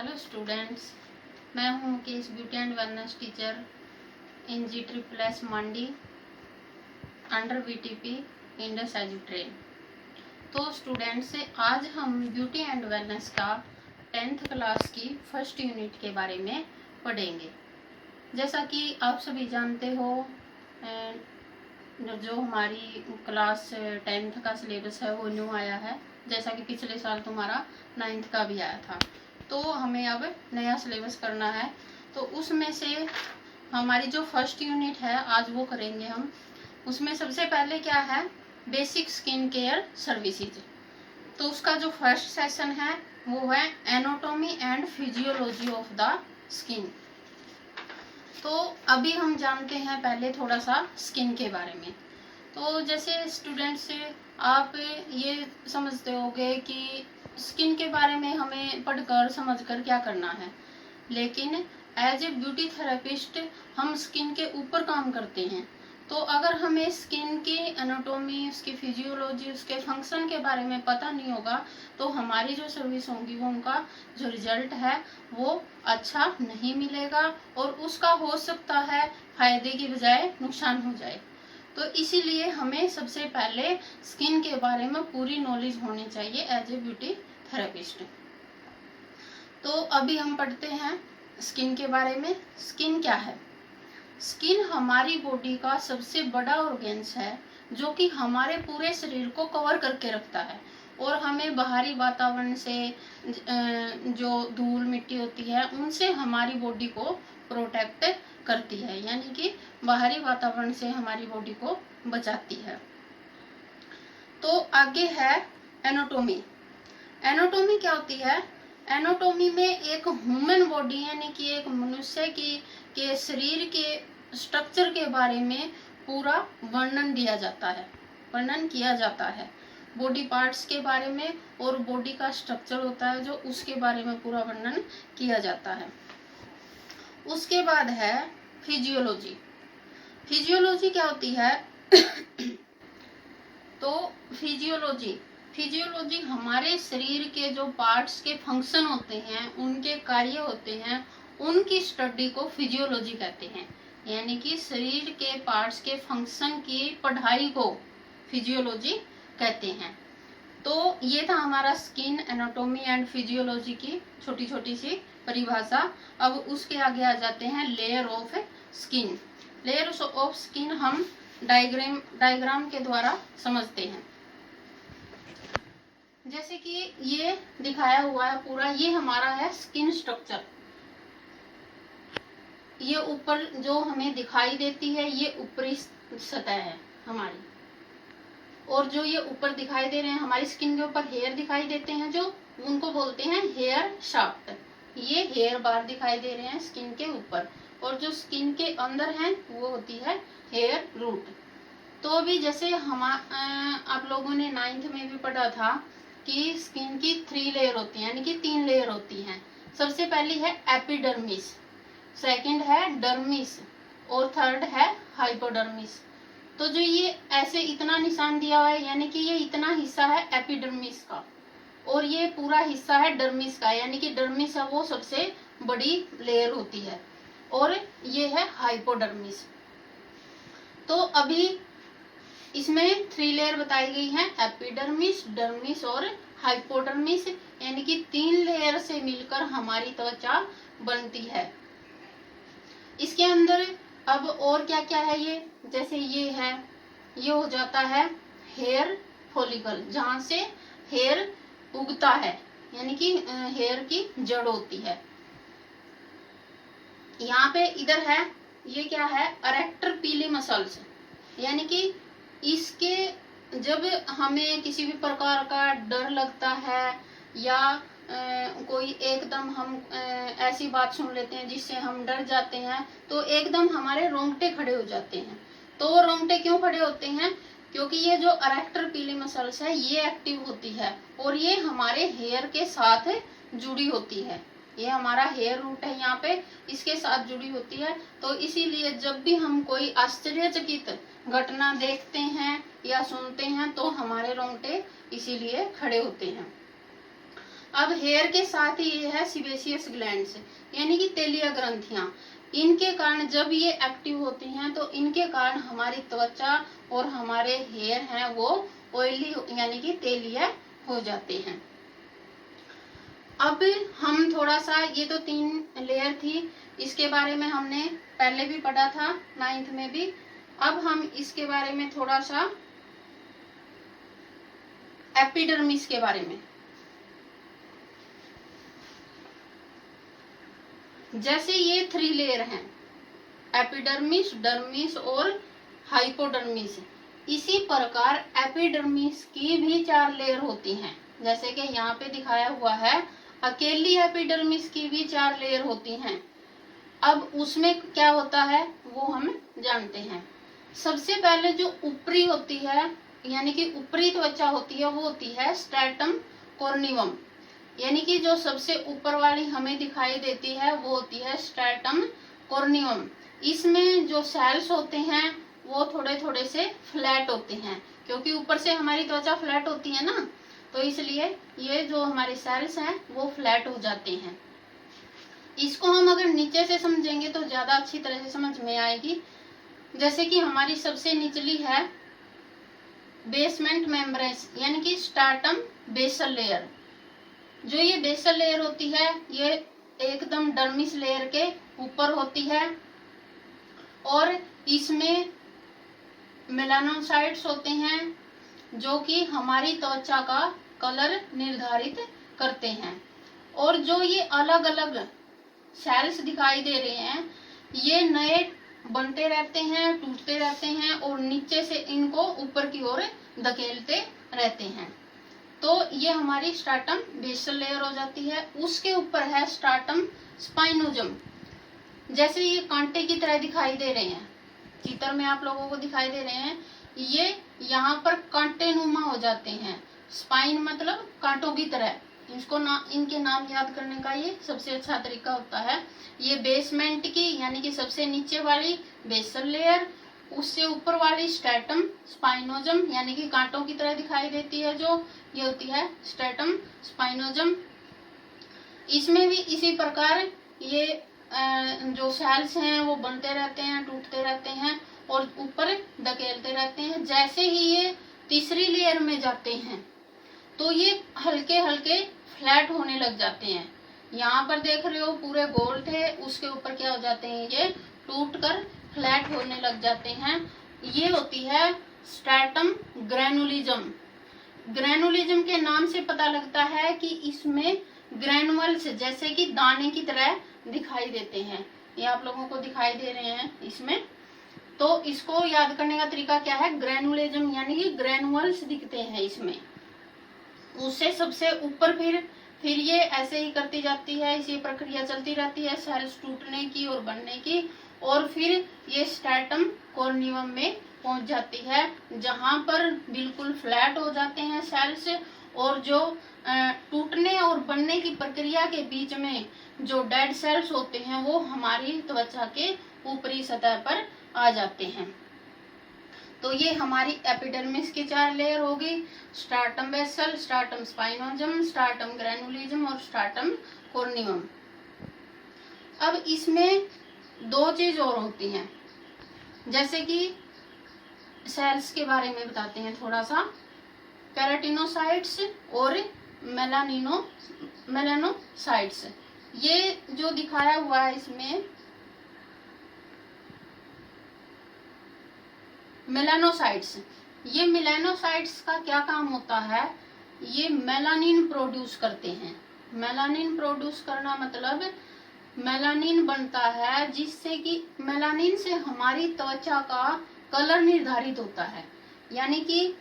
Hello students, मैं हूँ Mukesh beauty and wellness teacher in G++ Mandi under BTP Indus Edutrain. तो students, आज हम ब्यूटी एंड वेलनेस का 10th क्लास की फर्स्ट यूनिट के बारे में पढ़ेंगे। जैसा कि आप सभी जानते हो, जो हमारी क्लास 10th का सिलेबस है वो न्यू आया है। जैसा कि पिछले साल तुम्हारा 9th का भी आया था, तो हमें अब नया सिलेबस करना है। तो उसमें से हमारी जो फर्स्ट यूनिट है आज वो करेंगे हम। उसमें सबसे पहले क्या है, बेसिक स्किन केयर सर्विसेज। तो उसका जो फर्स्ट सेशन है वो है anatomy and physiology of the skin. तो अभी हम जानते हैं पहले थोड़ा सा स्किन के बारे में। तो जैसे स्टूडेंट्स, आप ये समझते होंगे कि स्किन के बारे में हमें पढ़कर समझकर क्या करना है, लेकिन एज ए ब्यूटी थेरेपिस्ट हम स्किन के ऊपर काम करते हैं। तो अगर हमें स्किन की एनाटॉमी, उसकी फिजियोलॉजी, उसके फंक्शन के बारे में पता नहीं होगा तो हमारी जो सर्विस होंगी वो उनका जो रिजल्ट है वो अच्छा नहीं मिलेगा और उसका हो सकता है फायदे की बजाय नुकसान हो जाए। तो इसीलिए हमें सबसे पहले स्किन के बारे में पूरी नॉलेज होनी चाहिए एज ए ब्यूटी थेरेपिस्ट। तो अभी हम पढ़ते हैं स्किन के बारे में। स्किन क्या है? स्किन हमारी बॉडी का सबसे बड़ा ऑर्गेन्स है जो कि हमारे पूरे शरीर को कवर करके रखता है और हमें बाहरी वातावरण से जो धूल मिट्टी होती है उनसे हमारी बॉडी को प्रोटेक्ट करती है, यानी कि बाहरी वातावरण से हमारी बॉडी को बचाती है। तो आगे है एनाटॉमी। एनाटॉमी क्या होती है? एनाटॉमी में एक ह्यूमन बॉडी यानी कि एक मनुष्य के शरीर के स्ट्रक्चर के बारे में पूरा वर्णन दिया जाता है, वर्णन किया जाता है। बॉडी पार्ट्स के बारे में और बॉडी का स्ट्रक्चर होता है जो उसके बारे में पूरा वर्णन किया जाता है। उसके बाद है फिजियोलॉजी। फिजियोलॉजी क्या होती है? तो फिजियोलॉजी हमारे शरीर के जो पार्ट्स के फंक्शन होते हैं, उनके कार्य होते हैं, उनकी स्टडी को फिजियोलॉजी कहते हैं। यानी कि शरीर के पार्ट्स के फंक्शन की पढ़ाई को फिजियोलॉजी कहते हैं। तो ये था हमारा स्किन, एनाटॉमी एंड फिजियोलॉजी की छोटी छोटी सी परिभाषा। अब उसके आगे आ जाते हैं layer of skin. Layer of skin हम डायग्राम के द्वारा समझते हैं। जैसे कि ये दिखाया हुआ है पूरा, ये हमारा है स्किन स्ट्रक्चर। ये ऊपर जो हमें दिखाई देती है ये ऊपरी सतह है हमारी, और जो ये ऊपर दिखाई दे रहे हैं हमारी स्किन के ऊपर हेयर दिखाई देते हैं जो उनको बोलते हैं हेयर शाफ्ट। ये हेयर बार दिखाई दे रहे हैं स्किन के ऊपर, और जो स्किन के अंदर है वो होती है हेयर रूट। तो अभी जैसे हम आप लोगों ने 9th में भी पढ़ा था कि स्किन की 3 लेयर होती हैं, यानी कि 3 लेयर होती हैं। सबसे पहली है एपिडर्मिस, सेकंड है डर्मिस और थर्ड है हाइपोडर्मिस। तो जो ये ऐसे इतना निशान दिया हुआ है, यानी कि ये इतना हिस्सा है एपिडर्मिस का और ये पूरा हिस्सा है डर्मिस का, यानी कि डर्मिस है वो सबसे बड़ी लेयर होती है और ये है हाइपोडर्मिस। तो अभी इसमें 3 लेयर बताई गई हैं, एपिडर्मिस, डर्मिस और हाइपोडर्मिस, यानी कि 3 लेयर से मिलकर हमारी त्वचा बनती है। इसके अंदर अब और क्या क्या है, ये जैसे ये है, ये हो जाता है हेयर फॉलिकल, जहां से हेयर उगता है, यानी कि हेयर की जड़ होती है। यहाँ पे इधर है, ये क्या है, अरेक्टर पीली मसल्स, यानी कि इसके जब हमें किसी भी प्रकार का डर लगता है या कोई एकदम हम ऐसी बात सुन लेते हैं जिससे हम डर जाते हैं तो एकदम हमारे रोंगटे खड़े हो जाते हैं। तो रोंगटे क्यों खड़े होते हैं? क्योंकि ये जो अरेक्टर पीली मसल्स है ये एक्टिव होती है और ये हमारे हेयर के साथ जुड़ी होती है। ये हमारा हेयर रूट है, यहाँ पे इसके साथ जुड़ी होती है। तो इसीलिए जब भी हम कोई आश्चर्यचकित घटना देखते हैं या सुनते हैं तो हमारे रोंगटे इसीलिए खड़े होते हैं। अब हेयर के साथ ही ये है सीबेशियस ग्लैंड्स, यानी कि तेलीय ग्रंथियां। इनके कारण जब ये एक्टिव होती हैं तो इनके कारण हमारी त्वचा और हमारे हेयर हैं वो ऑयली यानी कि तेलीय हो जाते हैं। अब हम थोड़ा सा, ये तो 3 लेयर थी, इसके बारे में हमने पहले भी पढ़ा था 9th में भी। अब हम इसके बारे में थोड़ा सा एपिडर्मिस के बारे में, जैसे ये 3 लेयर हैं, एपिडर्मिस, डर्मिस और हाइपोडर्मिस, इसी प्रकार एपिडर्मिस की भी 4 लेयर होती हैं। जैसे कि यहाँ पे दिखाया हुआ है, अकेली एपिडर्मिस की भी 4 लेयर होती हैं। अब उसमें क्या होता है वो हम जानते हैं। सबसे पहले जो ऊपरी होती है, यानी कि ऊपरी त्वचा होती है, वो होती है स्ट्रैटम कॉर्निवम, यानी कि जो सबसे ऊपर वाली हमें दिखाई देती है वो होती है स्ट्रैटम कॉर्निवम। इसमें जो सेल्स होते हैं वो थोड़े थोड़े से फ्लैट होते हैं, क्योंकि ऊपर से हमारी त्वचा फ्लैट होती है ना, तो इसलिए ये जो हमारे सेल्स हैं वो फ्लैट हो जाते हैं। इसको हम अगर नीचे से समझेंगे तो ज्यादा अच्छी तरह से समझ में आएगी। जैसे कि हमारी सबसे निचली है बेसमेंट मेम्ब्रेन, यानी कि स्ट्रैटम बेसल लेयर। जो ये बेसल लेयर होती है ये एकदम डर्मिस लेयर के ऊपर होती है, और इसमें मेलानोसाइट्स होते हैं जो कि हमारी त्वचा का कलर निर्धारित करते हैं। और जो ये अलग अलग सेल्स दिखाई दे रहे हैं ये नए बनते रहते हैं, टूटते रहते हैं और नीचे से इनको ऊपर की ओर धकेलते रहते हैं। तो ये हमारी स्ट्रैटम बेसल लेयर हो जाती है। उसके ऊपर है स्ट्रैटम स्पाइनोजम। जैसे ये कांटे की तरह दिखाई दे रहे हैं, चित्र में आप लोगों को दिखाई दे रहे हैं, ये यहाँ पर कांटे नुमा हो जाते हैं। स्पाइन मतलब कांटों की तरह। इसको इनके नाम याद करने का ये सबसे अच्छा तरीका होता है। ये बेसमेंट की यानी कि सबसे नीचे वाली बेसल लेयर, उससे ऊपर वाली स्ट्रैटम स्पाइनोजम यानी कि कांटों की तरह दिखाई देती है, जो ये होती है स्ट्रैटम स्पाइनोजम। इसमें भी इसी प्रकार ये जो सेल्स हैं वो बनते रहते हैं, टूटते रहते हैं और ऊपर धकेलते रहते हैं। जैसे ही ये तीसरी लेयर में जाते हैं तो ये हल्के हल्के फ्लैट होने लग जाते हैं। यहाँ पर देख रहे हो पूरे गोल थे, उसके ऊपर क्या हो जाते हैं, ये टूट कर फ्लैट होने लग जाते हैं। ये होती है स्ट्रैटम ग्रैनुलिज्म। ग्रैनुलिज्म के नाम से पता लगता है कि इसमें ग्रैनुअल्स जैसे कि दाने की तरह दिखाई देते हैं। ये आप लोगों को दिखाई दे रहे हैं इसमें। तो इसको याद करने का तरीका क्या है, ग्रैनुलिज्म यानी कि ग्रैनुअल्स दिखते हैं इसमें। उससे सबसे ऊपर फिर ये ऐसे ही करती जाती है, इसी प्रक्रिया चलती रहती है सेल्स टूटने की और बनने की, और फिर ये स्ट्रैटम कॉर्निवम में पहुंच जाती है जहां पर बिल्कुल फ्लैट हो जाते हैं सेल्स, और जो टूटने और बनने की प्रक्रिया के बीच में जो डेड सेल्स होते हैं वो हमारी त्वचा के ऊपरी सतह पर आ जाते हैं। तो ये हमारी एपिडर्मिस की 4 लेयर होगी, स्ट्रैटम बेसल, स्ट्रैटम स्पाइनोजम, स्ट्रैटम ग्रैनुलिज्म और स्ट्रैटम कॉर्निवम। अब इसमें 2 चीज और होती हैं, जैसे कि सेल्स के बारे में बताते हैं थोड़ा सा, केराटिनोसाइट्स और मेलानोसाइट्स। ये जो दिखाया हुआ है इसमें मेलानोसाइट्स, ये मेलानोसाइट्स का क्या काम होता है, ये मेलानिन प्रोड्यूस करते हैं। मेलानिन प्रोड्यूस करना मतलब मेलानिन बनता है जिससे कि मेलानिन से हमारी त्वचा का कलर निर्धारित होता है। यानी कि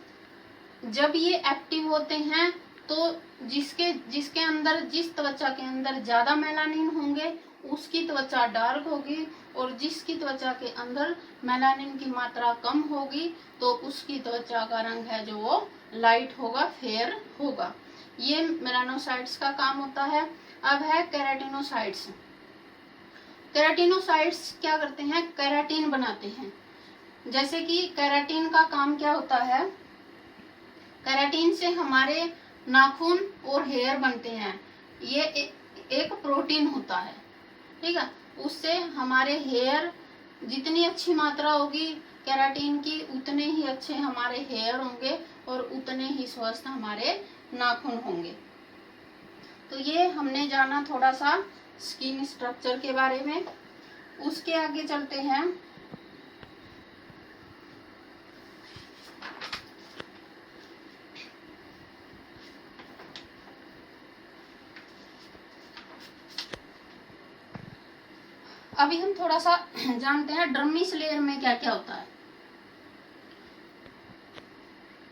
जब ये एक्टिव होते हैं तो जिसके अंदर, जिस त्वचा के अंदर ज्यादा मेलानिन होंगे उसकी त्वचा डार्क होगी, और जिसकी त्वचा के अंदर मेलानिन की मात्रा कम होगी तो उसकी त्वचा का रंग है जो वो लाइट होगा, फेयर होगा। ये मेलानोसाइट्स का काम होता है। अब है केराटिनोसाइट्स। केराटिनोसाइट्स क्या करते हैं, केराटिन बनाते हैं। जैसे कि केराटिन का काम क्या होता है, केराटिन से हमारे नाखून और हेयर बनते हैं, ये एक प्रोटीन होता है, ठीक है। उससे हमारे हेयर, जितनी अच्छी मात्रा होगी केराटिन की, उतने ही अच्छे हमारे हेयर होंगे और उतने ही स्वस्थ हमारे नाखून होंगे। तो ये हमने जाना थोड़ा सा स्किन स्ट्रक्चर के बारे में। उसके आगे चलते हैं। अभी हम थोड़ा सा जानते हैं डर्मिस लेयर में क्या क्या होता है।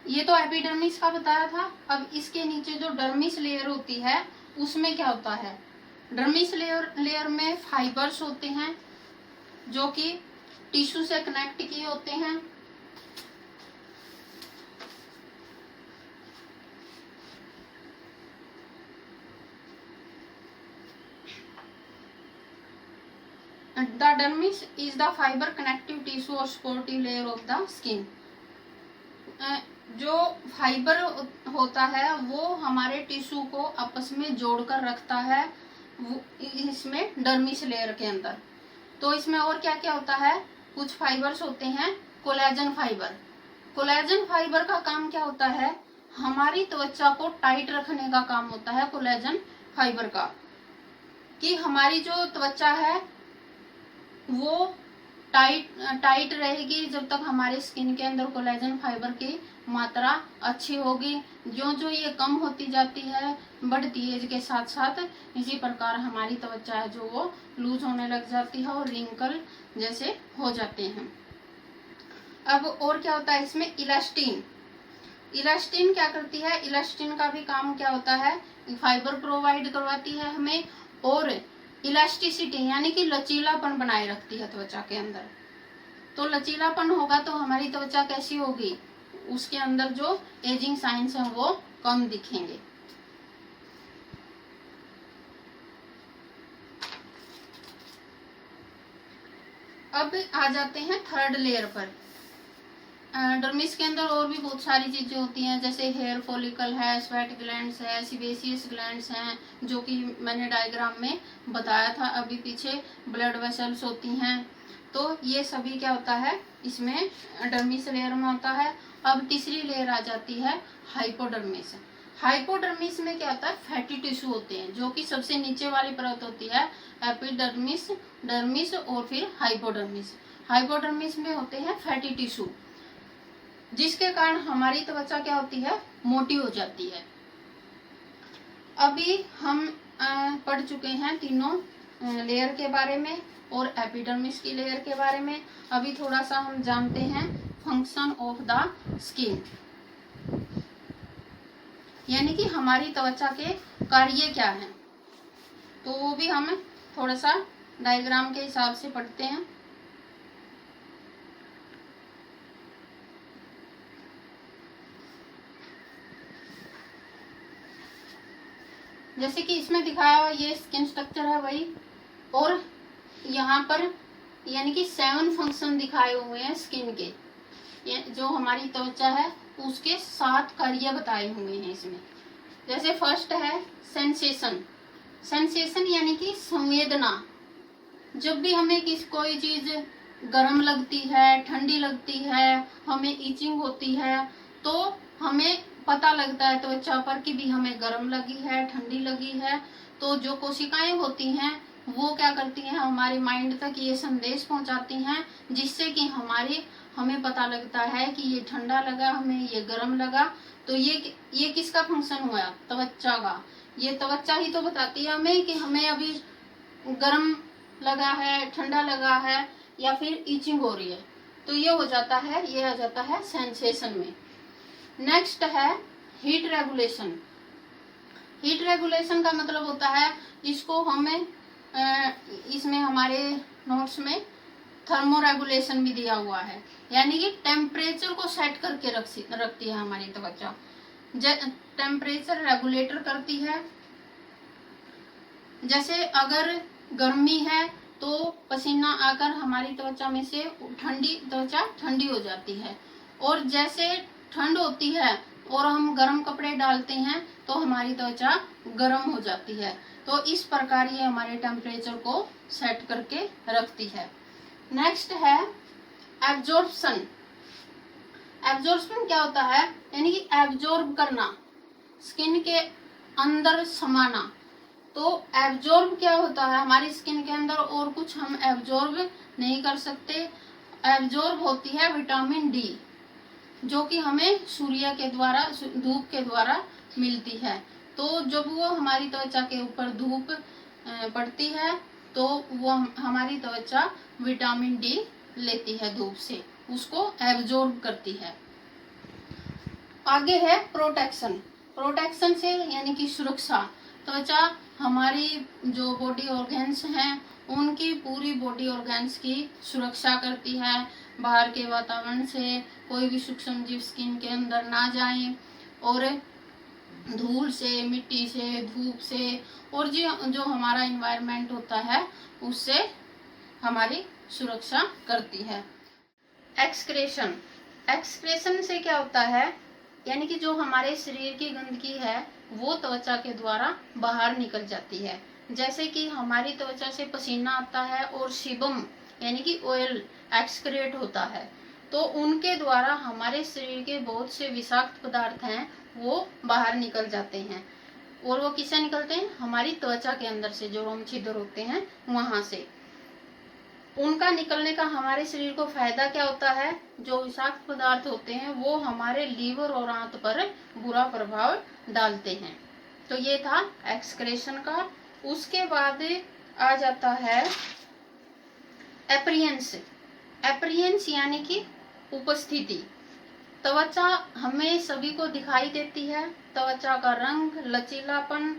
ये तो एपिडर्मिस का बताया था। अब इसके नीचे जो डर्मिस लेयर होती है उसमें क्या होता है। डर्मिस लेयर में फाइबर्स होते हैं जो कि टिश्यू से कनेक्ट किए होते हैं। The dermis is the fibre connective tissue और supportive layer of the skin. जो फाइबर होता है वो हमारे टिश्यू को आपस में जोड़कर रखता है इसमें डर्मिस लेयर के अंदर। तो इसमें और क्या क्या होता है, कुछ फाइबर्स होते हैं कोलेजन फाइबर। कोलेजन फाइबर का काम क्या होता है, हमारी त्वचा को टाइट रखने का काम होता है कोलेजन फाइबर का, कि हमारी जो त्वचा है वो टाइट रहेगी जब तक हमारे स्किन के अंदर कोलेजन फाइबर की मात्रा अच्छी होगी। जो जो ये कम होती जाती है बढ़ती एज के साथ साथ, इसी प्रकार हमारी त्वचा है जो वो लूज होने लग जाती है और रिंकल जैसे हो जाते हैं। अब और क्या होता है इसमें, इलास्टिन। इलास्टिन क्या करती है, इलास्टिन का भी काम क्या होता है, फाइबर प्रोवाइड करवाती है हमें और इलास्टिसिटी यानी कि लचीलापन बनाए रखती है त्वचा के अंदर। तो लचीलापन होगा तो हमारी त्वचा कैसी होगी, उसके अंदर जो एजिंग साइंस है वो कम दिखेंगे। अब आ जाते हैं थर्ड लेयर पर। डर्मिस के अंदर और भी बहुत सारी चीजें होती हैं, जैसे हेयर फॉलिकल है, स्वेट ग्लैंड्स है, सीबेसियस ग्लैंड्स हैं, जो कि मैंने डायग्राम में बताया था अभी पीछे। ब्लड वेसल्स होती हैं। तो ये सभी क्या होता है इसमें डर्मिस लेयर में होता है। अब तीसरी लेयर आ जाती है हाइपोडर्मिस। हाइपोडर्मिस में क्या होता है, फैटी टिश्यू होते हैं, जो कि सबसे नीचे वाली परत होती है एपिडर्मिस, डर्मिस और फिर हाइपोडर्मिस। हाइपोडर्मिस में होते हैं फैटी टिश्यू, जिसके कारण हमारी त्वचा क्या होती है, मोटी हो जाती है। अभी हम पढ़ चुके हैं तीनों लेयर के बारे में और एपिडर्मिस की लेयर के बारे में। अभी थोड़ा सा हम जानते हैं फंक्शन ऑफ द स्किन, यानी कि हमारी त्वचा के कार्य क्या हैं। तो वो भी हम थोड़ा सा डायग्राम के हिसाब से पढ़ते हैं। जैसे कि इसमें दिखाया हुआ ये स्किन स्ट्रक्चर है वही, और यहाँ पर यानी कि 7 फंक्शन दिखाए हुए हैं स्किन के। जो हमारी त्वचा है उसके 7 कार्य बताए हुए हैं इसमें। जैसे फर्स्ट है सेंसेशन। सेंसेशन यानी कि संवेदना। जब भी हमें कोई चीज गर्म लगती है, ठंडी लगती है, हमें इचिंग होती है, तो हमें पता लगता है त्वचा पर कि भी हमें गर्म लगी है, ठंडी लगी है। तो जो कोशिकाएं होती हैं वो क्या करती हैं, हमारे माइंड तक ये संदेश पहुंचाती हैं, जिससे कि हमें पता लगता है कि ये ठंडा लगा, हमें ये गर्म लगा। तो ये किसका फंक्शन हुआ, त्वचा का। ये त्वचा ही तो बताती है हमें कि हमें अभी गर्म लगा है, ठंडा लगा है या फिर इचिंग हो रही है। तो ये हो जाता है, ये आ जाता है सेंसेशन में। नेक्स्ट है हीट रेगुलेशन। हीट रेगुलेशन का मतलब होता है, इसको हमें इसमें हमारे नोट्स में थर्मो रेगुलेशन भी दिया हुआ है, यानी कि टेम्परेचर को सेट करके रखती है हमारी त्वचा। टेम्परेचर रेगुलेटर करती है। जैसे अगर गर्मी है तो पसीना आकर हमारी त्वचा में से त्वचा ठंडी हो जाती है, और जैसे ठंड होती है और हम गर्म कपड़े डालते हैं तो हमारी त्वचा गर्म हो जाती है। तो इस प्रकार ये हमारे टेम्परेचर को सेट करके रखती है। नेक्स्ट है एब्जॉर्प्शन। एब्जॉर्प्शन क्या होता है, यानी कि एब्जॉर्ब करना, स्किन के अंदर समाना। तो एब्जॉर्ब क्या होता है, हमारी स्किन के अंदर और कुछ हम एब्जॉर्ब नहीं कर सकते। एब्जॉर्ब होती है विटामिन डी, जो कि हमें सूर्य के द्वारा, धूप के द्वारा मिलती है। तो जब वो हमारी त्वचा के ऊपर धूप पड़ती है तो वो हमारी त्वचा विटामिन डी लेती है धूप से, उसको एब्जॉर्ब करती है। आगे है प्रोटेक्शन। प्रोटेक्शन से यानी कि सुरक्षा। त्वचा हमारी जो बॉडी ऑर्गन्स हैं उनकी पूरी बॉडी ऑर्गन्स की सुरक्षा करती है। बाहर के वातावरण से कोई भी सूक्ष्म जीव स्किन के अंदर ना जाए, और धूल से, मिट्टी से, धूप से, और जो हमारा एनवायरनमेंट होता है उससे हमारी सुरक्षा करती है। एक्सक्रेशन। एक्सक्रेशन से क्या होता है, यानी कि जो हमारे शरीर की गंदगी है वो त्वचा के द्वारा बाहर निकल जाती है। जैसे कि हमारी त्वचा से पसीना आता है और सीबम यानी कि ऑयल एक्सक्रेट होता है, तो उनके द्वारा हमारे शरीर के बहुत से विषाक्त पदार्थ हैं वो बाहर निकल जाते हैं। और वो किससे निकलते हैं, हमारी त्वचा के अंदर से, जो रोम छिद्र होते हैं वहां से। उनका निकलने का हमारे शरीर को फायदा क्या होता है, जो विषाक्त पदार्थ होते हैं वो हमारे लीवर और आंत पर बुरा प्रभाव डालते हैं। तो ये था एक्सक्रेशन का। उसके बाद आ जाता है अपीयरेंस। अपीयरेंस यानी कि उपस्थिति। त्वचा हमें सभी को दिखाई देती है। त्वचा का रंग, लचीलापन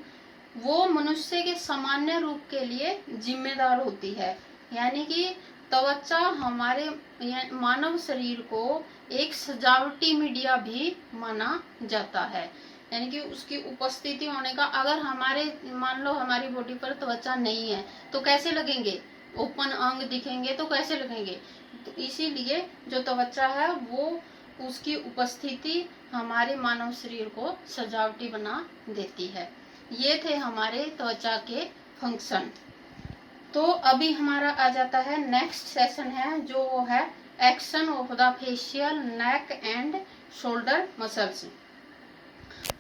वो मनुष्य के सामान्य रूप के लिए जिम्मेदार होती है। यानी कि त्वचा हमारे मानव शरीर को एक सजावटी मीडिया भी माना जाता है। यानी कि उसकी उपस्थिति होने का, अगर हमारे मान लो हमारी बॉडी पर त्वचा नहीं है तो कैसे लगेंगे, ओपन अंग दिखेंगे तो कैसे लगेंगे। तो इसीलिए जो त्वचा है वो उसकी उपस्थिति हमारे मानव शरीर को सजावटी बना देती है। ये थे हमारे त्वचा के फंक्शन। तो अभी हमारा आ जाता है नेक्स्ट सेशन है, जो वो है action of the facial neck and shoulder muscles.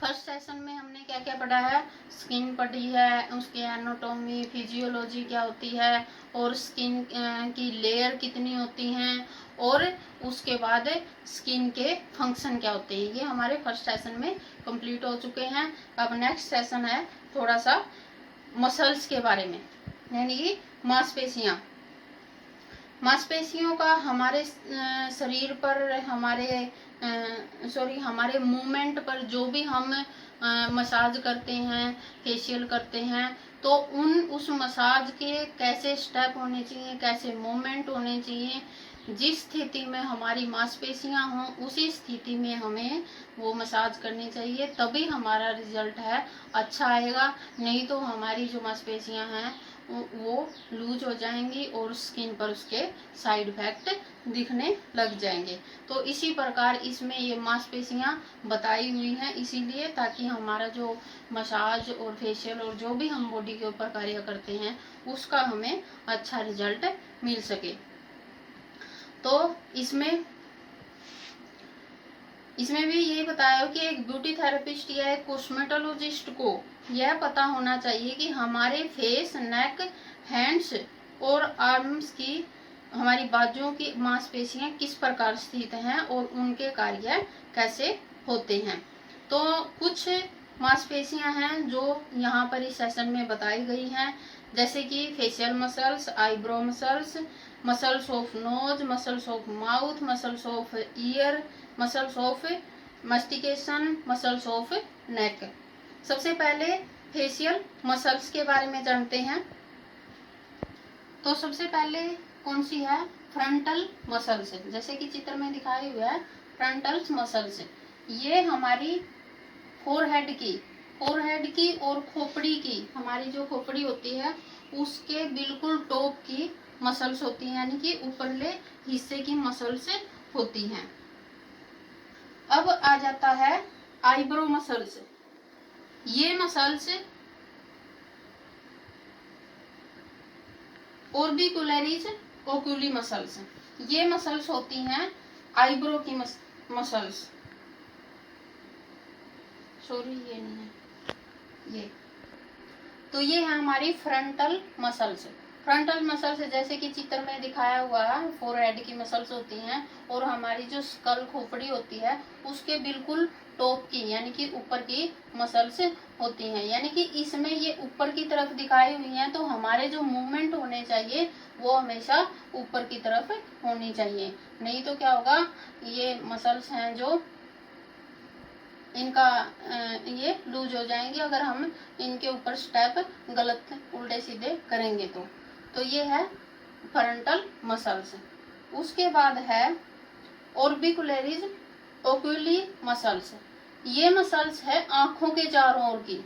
First session में हमने क्या क्या पढ़ा है, स्किन पढ़ी है, उसके एनाटॉमी, फिजियोलॉजी क्या होती है, और स्किन की लेयर कितनी होती हैं, और उसके बाद स्किन के फंक्शन क्या होते हैं। ये हमारे फर्स्ट सेशन में कंप्लीट हो चुके हैं। अब नेक्स्ट सेशन है थोड़ा सा मसल्स के बारे में, यानी कि मांसपेशियां। मांसपेशियों का हमारे शरीर पर, हमारे मूवमेंट पर जो भी हम मसाज करते हैं, फेशियल करते हैं, तो उस मसाज के कैसे स्टेप होने चाहिए, कैसे मूवमेंट होने चाहिए, जिस स्थिति में हमारी मांसपेशियां हों उसी स्थिति में हमें वो मसाज करनी चाहिए, तभी हमारा रिजल्ट है अच्छा आएगा। नहीं तो हमारी जो मांसपेशियां हैं वो लूज हो जाएंगी और स्किन पर उसके साइड इफेक्ट दिखने लग जाएंगे। तो इसी प्रकार इसमें ये मांसपेशियां बताई हुई हैं, इसीलिए ताकि हमारा जो मसाज और फेशियल और जो भी हम बॉडी के ऊपर कार्य करते हैं उसका हमें अच्छा रिजल्ट मिल सके। तो इसमें भी यही बताया कि एक ब्यूटी थेरेपिस्ट या एक कॉस्मेटोलॉजिस्ट को यह पता होना चाहिए कि हमारे फेस, नेक, हैंड्स और आर्म्स की, हमारी बाजुओं की मांसपेशियां किस प्रकार स्थित हैं और उनके कार्य कैसे होते हैं। तो कुछ मांसपेशियां हैं जो यहाँ पर इस सेशन में बताई गई हैं, जैसे कि facial muscles, eyebrow muscles, muscles of nose, muscles of mouth, muscles of ear, muscles of mastication, muscles of neck. सबसे पहले फेशियल मसल्स के बारे में जानते हैं। तो सबसे पहले कौन सी है, फ्रंटल मसल्स, जैसे कि चित्र में दिखाए हुए है फ्रंटल मसल्स। ये हमारी फोरहेड की और खोपड़ी की, हमारी जो खोपड़ी होती है उसके बिल्कुल टॉप की मसल्स होती हैं, यानी कि ऊपरले हिस्से की मसल्स होती हैं। अब आ जाता है आईब्रो मसल्स, ये मसल्स ऑर्बिकुलरिस ओक्यूली मसल्स, ये मसल्स होती हैं आईब्रो की मसल्स। सॉरी ये नहीं है, ये तो ये है हमारी फ्रंटल मसल्स। फ्रंटल मसल्स जैसे कि चित्र में दिखाया हुआ है, फोरहेड की मसल्स होती हैं, और हमारी जो स्कल खोपड़ी होती है उसके बिल्कुल टॉप की यानी कि ऊपर की मसल्स होती हैं। यानी कि इसमें ये ऊपर की तरफ दिखाई हुई हैं, तो हमारे जो मूवमेंट होने चाहिए वो हमेशा ऊपर की तरफ होनी चाहिए, नहीं तो क्या होगा, ये मसल्स हैं जो इनका ये लूज हो जाएंगे अगर हम इनके ऊपर स्टेप गलत उल्टे सीधे करेंगे तो ये है फ्रंटल मसल्स। उसके बाद है ऑर्बिकुलरिस ओक्यूली मसल्स, ये मसल्स है आंखों के चारों ओर की,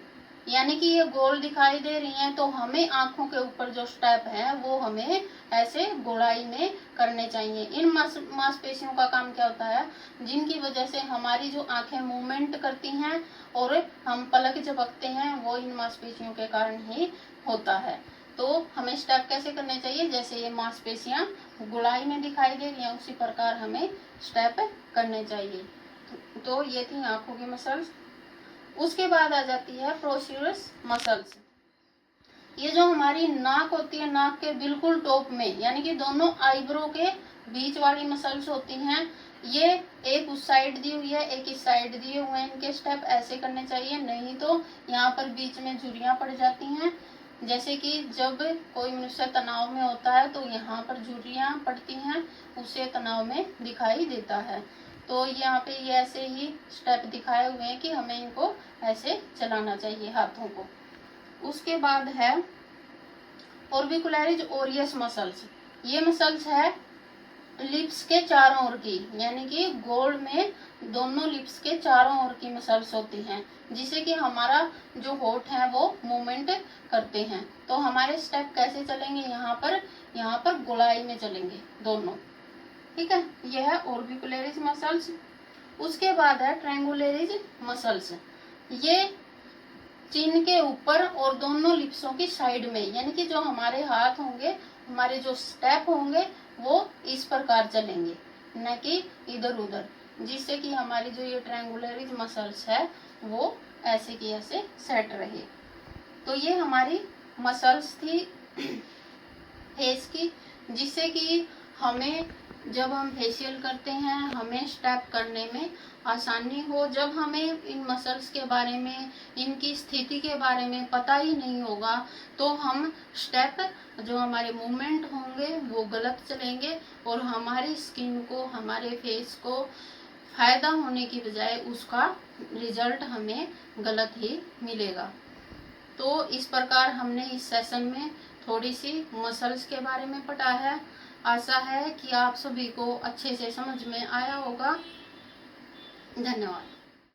यानी कि ये गोल दिखाई दे रही हैं, तो हमें आंखों के ऊपर जो स्टेप है वो हमें ऐसे गोलाई में करने चाहिए। इन मांसपेशियों का काम क्या होता है, जिनकी वजह से हमारी जो आंखें मूवमेंट करती हैं और हम पलक झपकते हैं, वो इन मांसपेशियों के कारण ही होता है। तो हमें स्टेप कैसे करने चाहिए, जैसे ये मांसपेशियां गोलाई में दिखाई दे रही हैं उसी प्रकार हमें स्टेप करने चाहिए। तो ये थी आंखों की मसल्स। उसके बाद आ जाती है प्रोसीरस मसल्स, ये जो हमारी नाक होती है, नाक के बिल्कुल टॉप में यानी कि दोनों आईब्रो के बीच वाली मसल्स होती हैं, ये एक उस साइड दी हुई है एक इस साइड दिए हुए हैं, इनके स्टेप ऐसे करने चाहिए, नहीं तो यहाँ पर बीच में झुर्रियां पड़ जाती हैं। जैसे कि जब कोई मनुष्य तनाव में होता है तो यहाँ पर झुर्रियां पड़ती हैं, उसे तनाव में दिखाई देता है। तो यहाँ पे ये ऐसे ही स्टेप दिखाए हुए हैं कि हमें इनको ऐसे चलाना चाहिए हाथों को। उसके बाद है ऑर्बिकुलरिस ओरियस मसल्स, ये मसल्स है लिप्स के चारों ओर की, यानी कि गोल में दोनों लिप्स के चारों ओर की मसल्स होती हैं, जिसे कि हमारा जो होठ है वो मूवमेंट करते हैं। तो हमारे स्टेप कैसे चलेंगे, यहाँ पर गोलाई में चलेंगे दोनों, ठीक है। यह है ऑर्बिकुलरिस मसल्स। उसके बाद है ट्रायंगुलरिस मसल्स, ये चिन के ऊपर और दोनों लिप्सों की साइड में, यानी कि जो हमारे हाथ होंगे, हमारे जो स्टेप होंगे वो इस प्रकार चलेंगे, न कि इधर उधर, जिससे कि हमारी जो ये ट्रायंगुलरिस मसल्स है वो ऐसे की ऐसे सेट रहे। तो ये हमारी मसल्स थी फेस की, जिससे कि हमें जब हम फेशियल करते हैं हमें स्टेप करने में आसानी हो। जब हमें इन मसल्स के बारे में, इनकी स्थिति के बारे में पता ही नहीं होगा तो हम स्टेप जो हमारे मूवमेंट होंगे वो गलत चलेंगे और हमारी स्किन को, हमारे फेस को फायदा होने की बजाय उसका रिजल्ट हमें गलत ही मिलेगा। तो इस प्रकार हमने इस सेशन में थोड़ी सी मसल्स के बारे में पढ़ा है। आशा है कि आप सभी को अच्छे से समझ में आया होगा। धन्यवाद।